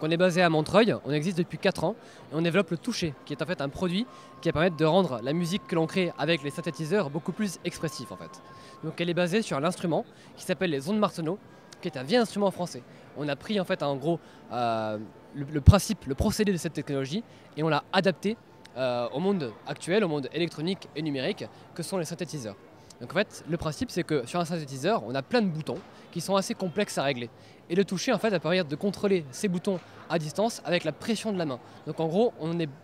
on est basé à Montreuil, on existe depuis 4 ans et on développe le toucher, qui est en fait un produit qui va permettre de rendre la musique que l'on crée avec les synthétiseurs beaucoup plus expressif en fait. Donc elle est basée sur l'instrument qui s'appelle les ondes Martenot, qui est un vieil instrument français. On a pris en fait en gros le principe, le procédé de cette technologie et on l'a adapté au monde actuel, au monde électronique et numérique que sont les synthétiseurs. Donc en fait, le principe c'est que sur un synthétiseur, on a plein de boutons qui sont assez complexes à régler. Et le toucher en fait va permettre de contrôler ces boutons à distance avec la pression de la main. Donc en gros,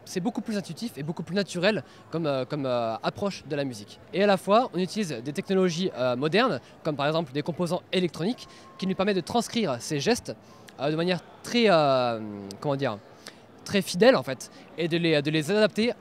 c'est beaucoup plus intuitif et beaucoup plus naturel comme approche de la musique. Et à la fois, on utilise des technologies modernes, comme par exemple des composants électroniques, qui nous permettent de transcrire ces gestes de manière très, très fidèle en fait, et de les adapter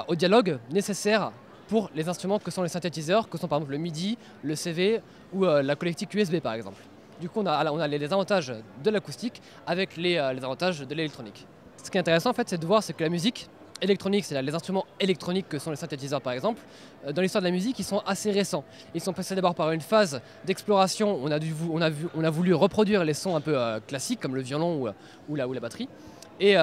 au dialogue nécessaire pour les instruments que sont les synthétiseurs, que sont par exemple le MIDI, le CV ou la collectique USB par exemple. Du coup, on a les avantages de l'acoustique avec les avantages de l'électronique. Ce qui est intéressant en fait, c'est de voir que la musique électronique, c'est-à-dire les instruments électroniques que sont les synthétiseurs par exemple, dans l'histoire de la musique, ils sont assez récents. Ils sont passés d'abord par une phase d'exploration, on a voulu reproduire les sons un peu classiques comme le violon ou la batterie. Et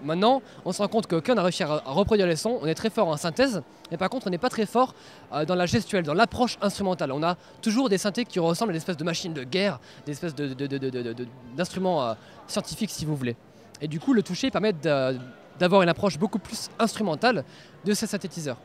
maintenant, on se rend compte que quand on a réussi à reproduire les sons, on est très fort en synthèse, mais par contre, on n'est pas très fort dans la gestuelle, dans l'approche instrumentale. On a toujours des synthés qui ressemblent à des espèces de machines de guerre, des espèces d'instruments scientifiques, si vous voulez. Et du coup, le toucher permet d'avoir une approche beaucoup plus instrumentale de ces synthétiseurs.